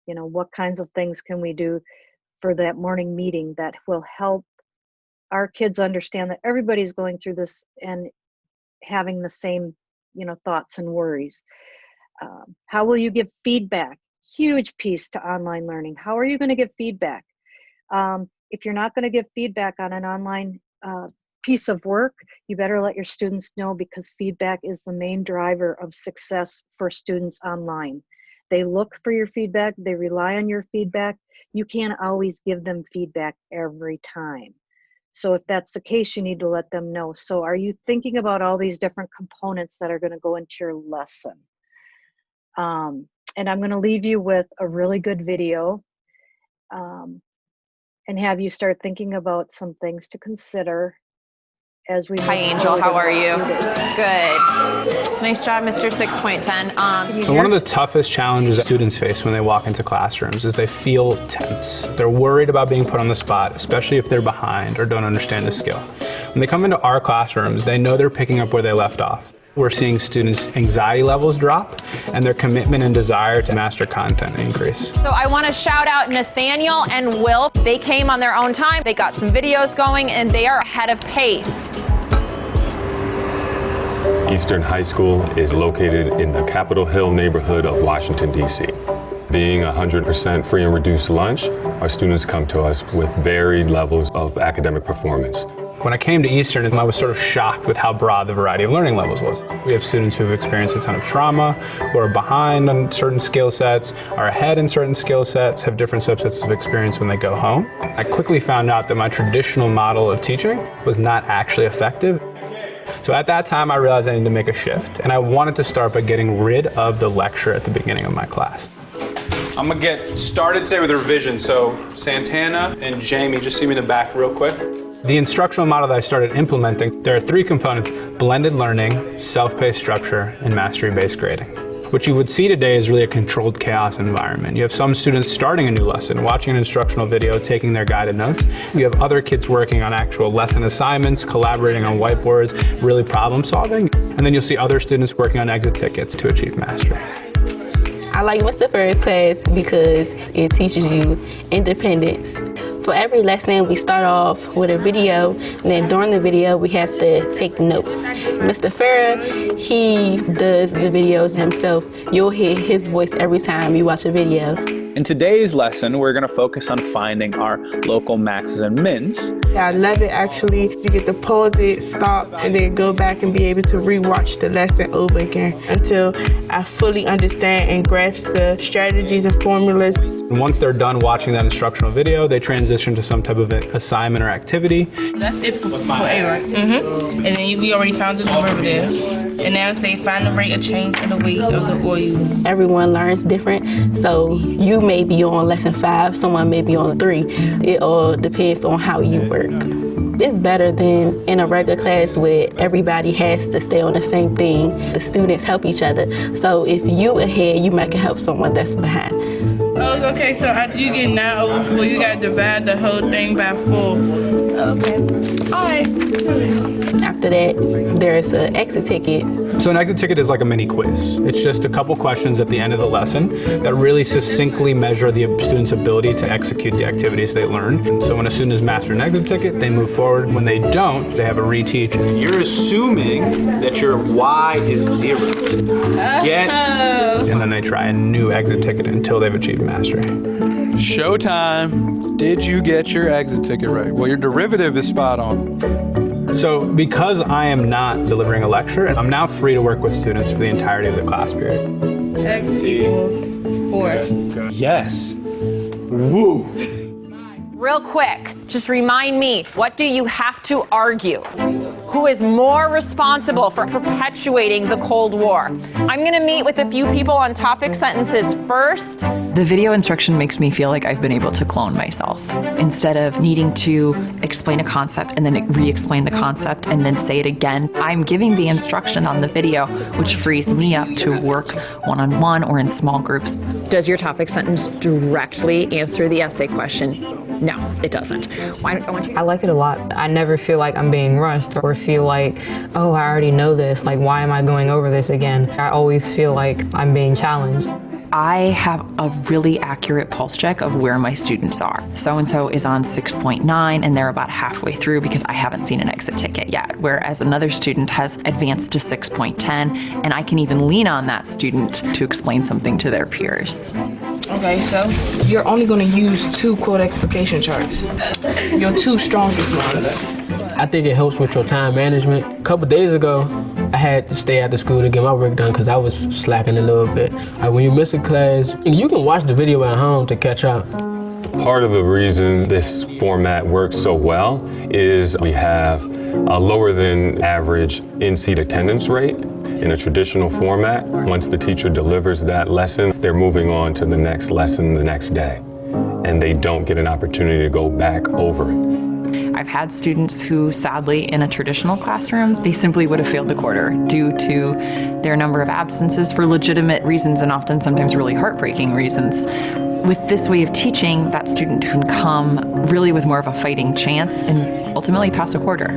[SPEAKER 17] You know, what kinds of things can we do for that morning meeting that will help our kids understand that everybody's going through this and having the same, you know, thoughts and worries. How will you give feedback? Huge piece to online learning. How are you going to give feedback? If you're not going to give feedback on an online piece of work, you better let your students know, because feedback is the main driver of success for students online. They look for your feedback, they rely on your feedback. You can't always give them feedback every time. So if that's the case, you need to let them know. So are you thinking about all these different components that are going to go into your lesson? And I'm going to leave you with a really good video and have you start thinking about some things to consider as we.
[SPEAKER 3] Hi, Angel. How are you? Good. Nice job, Mr. 6.10.
[SPEAKER 22] So one of the toughest challenges students face when they walk into classrooms is they feel tense. They're worried about being put on the spot, especially if they're behind or don't understand the skill. When they come into our classrooms, they know they're picking up where they left off. We're seeing students' anxiety levels drop and their commitment and desire to master content increase.
[SPEAKER 3] So I want to shout out Nathaniel and Will. They came on their own time. They got some videos going and they are ahead of pace.
[SPEAKER 23] Eastern High School is located in the Capitol Hill neighborhood of Washington, D.C. Being 100% free and reduced lunch, our students come to us with varied levels of academic performance.
[SPEAKER 22] When I came to Eastern, I was sort of shocked with how broad the variety of learning levels was. We have students who have experienced a ton of trauma, who are behind on certain skill sets, are ahead in certain skill sets, have different subsets of experience when they go home. I quickly found out that my traditional model of teaching was not actually effective. So at that time, I realized I needed to make a shift, and I wanted to start by getting rid of the lecture at the beginning of my class. I'm gonna get started today with a revision, so Santana and Jamie, just see me in the back real quick. The instructional model that I started implementing, there are 3 components: blended learning, self-paced structure, and mastery-based grading. What you would see today is really a controlled chaos environment. You have some students starting a new lesson, watching an instructional video, taking their guided notes. You have other kids working on actual lesson assignments, collaborating on whiteboards, really problem solving. And then you'll see other students working on exit tickets to achieve mastery.
[SPEAKER 24] I like Mr. Furr's class because it teaches you independence. For every lesson, we start off with a video, and then during the video, we have to take notes. Mr. Furr, he does the videos himself. You'll hear his voice every time you watch a video.
[SPEAKER 25] In today's lesson, we're going to focus on finding our local maxes and mins.
[SPEAKER 26] I love it, actually. You get to pause it, stop, and then go back and be able to rewatch the lesson over again until I fully understand and grasp the strategies and formulas.
[SPEAKER 22] And once they're done watching that instructional video, they transition to some type of assignment or activity.
[SPEAKER 27] That's it for A, right? Mm-hmm. And then we already found the number over there. And now say find the rate of change in the weight of the oil.
[SPEAKER 24] Everyone learns different, so you may be on lesson 5, someone may be on 3. It all depends on how you work. It's better than in a regular class where everybody has to stay on the same thing. The students help each other. So if you ahead, you might can help someone that's behind.
[SPEAKER 27] Oh, okay, so after you get 9 over 4, you gotta divide the whole thing by 4. Okay. All right.
[SPEAKER 24] After that, there's an exit ticket.
[SPEAKER 22] So an exit ticket is like a mini quiz. It's just a couple questions at the end of the lesson that really succinctly measure the student's ability to execute the activities they learned. So when a student has mastered an exit ticket, they move forward. When they don't, they have a reteach. You're assuming that your Y is 0. And then they try a new exit ticket until they've achieved mastery.
[SPEAKER 25] Showtime. Did you get your exit ticket right? Well, your derivative is spot on.
[SPEAKER 22] So because I am not delivering a lecture, I'm now free to work with students for the entirety of the class period.
[SPEAKER 27] X equals 4.
[SPEAKER 25] Yes.
[SPEAKER 23] Woo!
[SPEAKER 3] Real quick, just remind me, what do you have to argue? Who is more responsible for perpetuating the Cold War? I'm going to meet with a few people on topic sentences first.
[SPEAKER 4] The video instruction makes me feel like I've been able to clone myself. Instead of needing to explain a concept and then re-explain the concept and then say it again, I'm giving the instruction on the video, which frees me up to work one-on-one or in small groups.
[SPEAKER 5] Does your topic sentence directly answer the essay question? No, it doesn't.
[SPEAKER 8] I like it a lot. I never feel like I'm being rushed or feel like, oh, I already know this. Like, why am I going over this again? I always feel like I'm being challenged.
[SPEAKER 4] I have a really accurate pulse check of where my students are. So-and-so is on 6.9 and they're about halfway through because I haven't seen an exit ticket yet. Whereas another student has advanced to 6.10 and I can even lean on that student to explain something to their peers.
[SPEAKER 26] Okay, so you're only going to use 2 quote explication charts. Your 2 strongest ones.
[SPEAKER 9] I think it helps with your time management. A couple days ago, I had to stay after school to get my work done because I was slacking a little bit. When you miss a class, you can watch the video at home to catch up.
[SPEAKER 23] Part of the reason this format works so well is we have a lower than average in-seat attendance rate. In a traditional format, once the teacher delivers that lesson, they're moving on to the next lesson the next day, and they don't get an opportunity to go back over it.
[SPEAKER 4] I've had students who, sadly, in a traditional classroom, they simply would have failed the quarter due to their number of absences for legitimate reasons and often sometimes really heartbreaking reasons. With this way of teaching, that student can come really with more of a fighting chance and ultimately pass a quarter.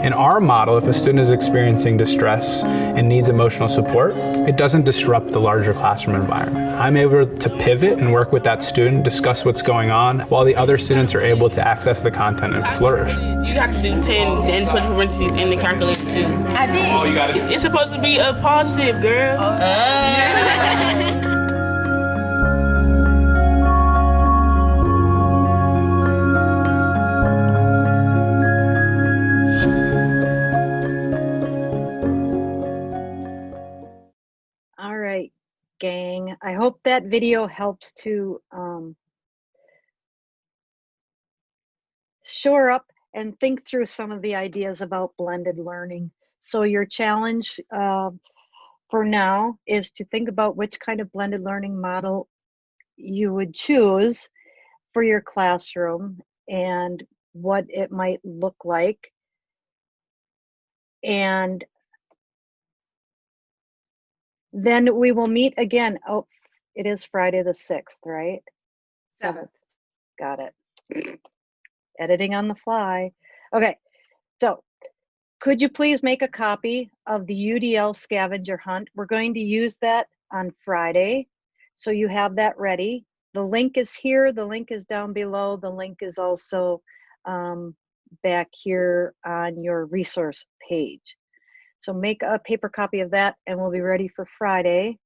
[SPEAKER 22] In our model, if a student is experiencing distress and needs emotional support, it doesn't disrupt the larger classroom environment. I'm able to pivot and work with that student, discuss what's going on, while the other students are able to access the content and flourish.
[SPEAKER 27] You have to do 10, then put parentheses in the calculator too. I did.
[SPEAKER 22] Oh, you got it.
[SPEAKER 27] It's supposed to be a positive, girl.
[SPEAKER 17] All right, gang. I hope that video helps to shore up and think through some of the ideas about blended learning. So your challenge for now is to think about which kind of blended learning model you would choose for your classroom and what it might look like. And then we will meet again. Oh, it is Friday the 6th, right? 7th. Got it. Editing on the fly. Okay, so could you please make a copy of the UDL scavenger hunt? We're going to use that on Friday, so you have that ready. The link is here, the link is down below, the link is also back here on your resource page. So make a paper copy of that and we'll be ready for Friday.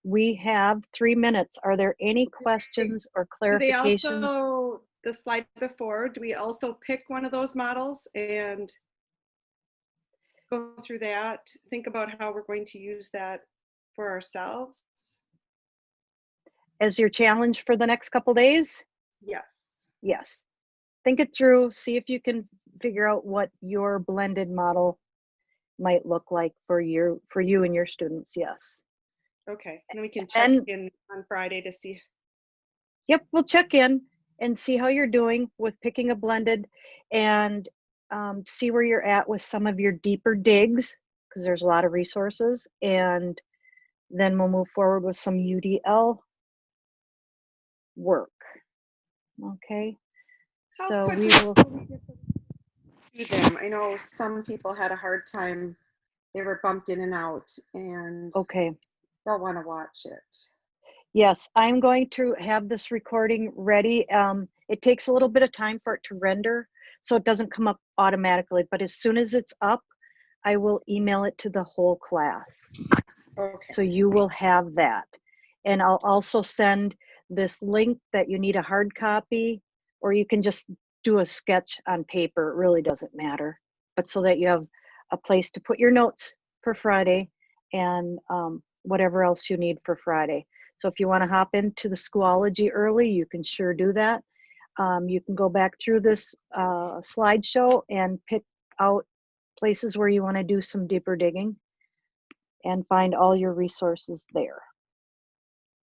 [SPEAKER 17] We have 3 minutes. Are there any questions or clarifications?
[SPEAKER 2] Do they also, the slide before, do we also pick one of those models and go through that? Think about how we're going to use that for ourselves?
[SPEAKER 17] As your challenge for the next couple days?
[SPEAKER 2] Yes.
[SPEAKER 17] Yes. Think it through, see if you can figure out what your blended model might look like for you and your students. Yes.
[SPEAKER 2] Okay, and then we can check in on Friday to see.
[SPEAKER 17] Yep, we'll check in and see how you're doing with picking a blended and see where you're at with some of your deeper digs, because there's a lot of resources, and then we'll move forward with some UDL work. Okay, so we will
[SPEAKER 2] do them. I know some people had a hard time. They were bumped in and out, and
[SPEAKER 17] okay,
[SPEAKER 2] they'll want to watch it.
[SPEAKER 17] Yes, I'm going to have this recording ready. It takes a little bit of time for it to render, so it doesn't come up automatically, but as soon as it's up, I will email it to the whole class.
[SPEAKER 2] Okay.
[SPEAKER 17] So you will have that. And I'll also send this link that you need a hard copy, or you can just do a sketch on paper. It really doesn't matter, but so that you have a place to put your notes for Friday and whatever else you need for Friday. So if you want to hop into the Schoology early, you can sure do that. You can go back through this slideshow and pick out places where you want to do some deeper digging and find all your resources there.